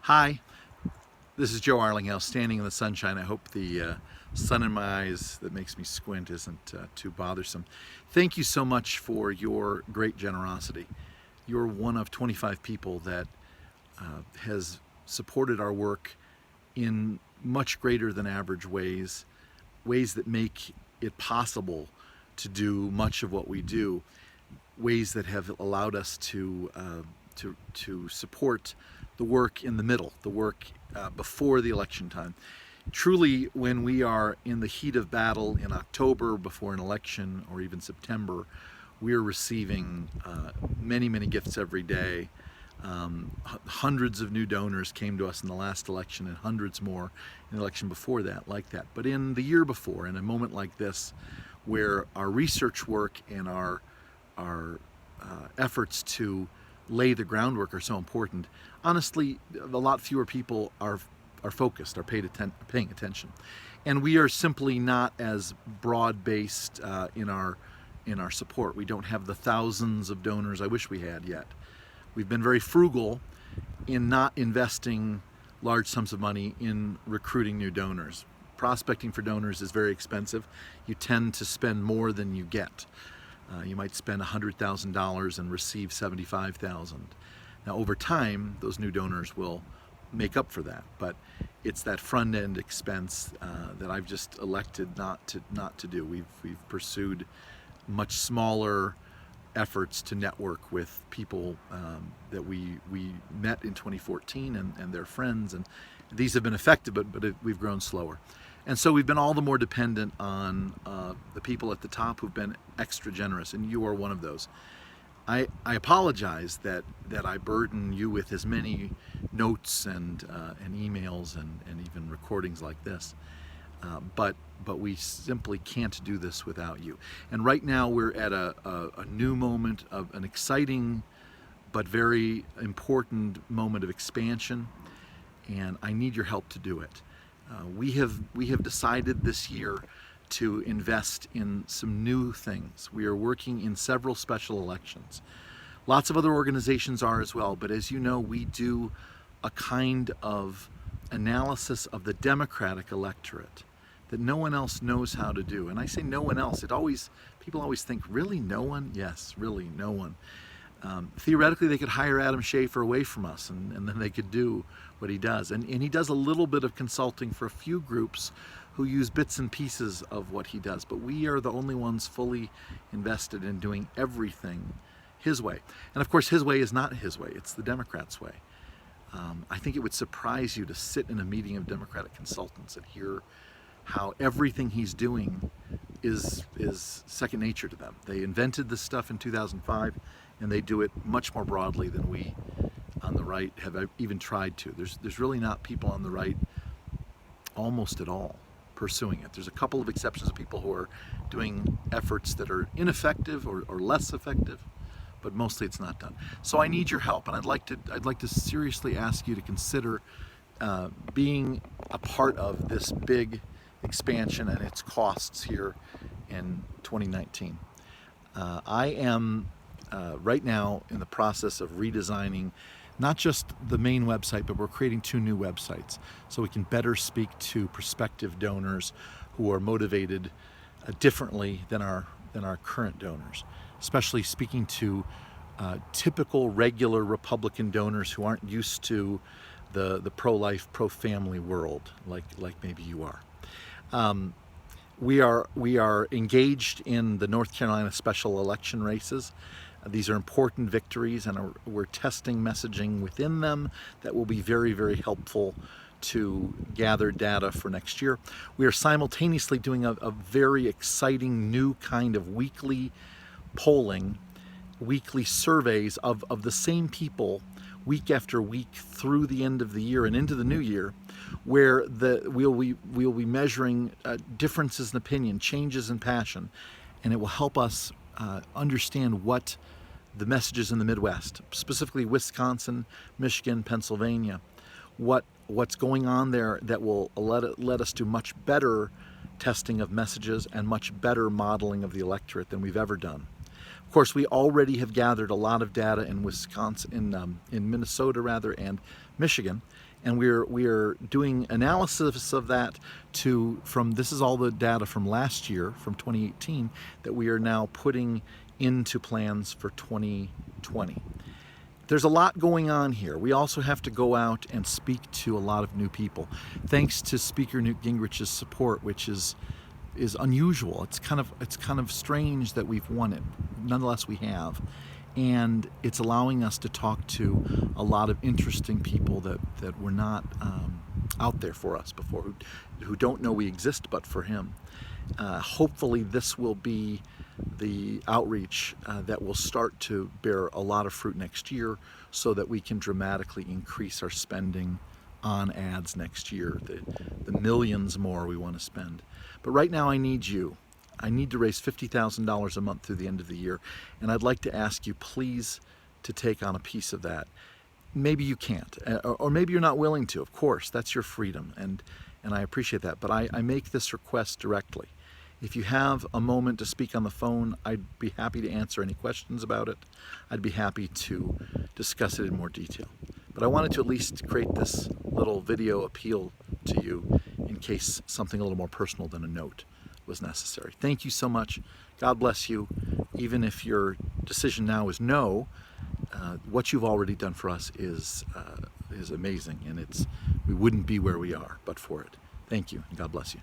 Hi, this is Joe Arlinghouse standing in the sunshine. I hope the sun in my eyes that makes me squint isn't too bothersome. Thank you so much for your great generosity. You're one of 25 people that has supported our work in much greater than average ways, ways that make it possible to do much of what we do, ways that have allowed us to support the work in the middle, the work before the election time. Truly, when we are in the heat of battle in October before an election, or even September, we are receiving many, many gifts every day. Hundreds of new donors came to us in the last election, and hundreds more in the election before that, like that. But in the year before, in a moment like this, where our research work and our efforts to lay the groundwork are so important, honestly, a lot fewer people are focused, are paying attention, and we are simply not as broad-based in our support. We don't have the thousands of donors I wish we had yet. We've been very frugal in not investing large sums of money in recruiting new donors. Prospecting for donors is very expensive. You tend to spend more than you get. You might spend $100,000 and receive $75,000. Now, over time, those new donors will make up for that, but it's that front-end expense that I've just elected not to do. We've pursued much smaller efforts to network with people that we met in 2014 and their friends, and these have been effective, but we've grown slower. And so we've been all the more dependent on the people at the top who've been extra generous, and you are one of those. I apologize that I burden you with as many notes and emails and even recordings like this, but we simply can't do this without you. And right now we're at a new moment of an exciting but very important moment of expansion, and I need your help to do it. We have decided this year to invest in some new things. We are working in several special elections. Lots of other organizations are as well, but as you know, we do a kind of analysis of the Democratic electorate that no one else knows how to do. And I say no one else, people always think, really no one? Yes, really no one. Theoretically, they could hire Adam Schafer away from us, and then they could do what he does. And he does a little bit of consulting for a few groups who use bits and pieces of what he does. But we are the only ones fully invested in doing everything his way. And of course, his way is not his way, it's the Democrats' way. I think it would surprise you to sit in a meeting of Democratic consultants and hear how everything he's doing is second nature to them. They invented this stuff in 2005, and they do it much more broadly than we on the right have even tried to. There's really not people on the right almost at all pursuing it. There's a couple of exceptions of people who are doing efforts that are ineffective or less effective, but mostly it's not done. So I need your help, and I'd like to seriously ask you to consider being a part of this big expansion and its costs here in 2019. I am right now in the process of redesigning not just the main website, but we're creating 2 new websites so we can better speak to prospective donors who are motivated differently than our current donors, especially speaking to typical regular Republican donors who aren't used to the pro-life, pro-family world like maybe you are. We are engaged in the North Carolina special election races. These are important victories, and we're testing messaging within them that will be very, very helpful to gather data for next year. We are simultaneously doing a very exciting new kind of weekly polling, weekly surveys of the same people week after week through the end of the year and into the new year, where we'll be measuring differences in opinion, changes in passion, and it will help us understand what the messages in the Midwest, specifically Wisconsin, Michigan, Pennsylvania, what's going on there that will let us do much better testing of messages and much better modeling of the electorate than we've ever done. Of course, we already have gathered a lot of data in Wisconsin, in Minnesota rather, and Michigan, And we're doing analysis of that this is all the data from last year, from 2018, that we are now putting into plans for 2020. There's a lot going on here. We also have to go out and speak to a lot of new people. Thanks to Speaker Newt Gingrich's support, which is unusual. It's kind of strange that we've won it. Nonetheless, we have. And it's allowing us to talk to a lot of interesting people that were not out there for us before, who don't know we exist but for him. Hopefully this will be the outreach that will start to bear a lot of fruit next year, so that we can dramatically increase our spending on ads next year, the millions more we want to spend. But right now I need you. I need to raise $50,000 a month through the end of the year, and I'd like to ask you please to take on a piece of that. Maybe you can't, or maybe you're not willing to. Of course, that's your freedom, and I appreciate that. But I make this request directly. If you have a moment to speak on the phone, I'd be happy to answer any questions about it. I'd be happy to discuss it in more detail. But I wanted to at least create this little video appeal to you in case something a little more personal than a note was necessary. Thank you so much. God bless you. Even if your decision now is no, what you've already done for us is amazing, and we wouldn't be where we are but for it. Thank you, and God bless you.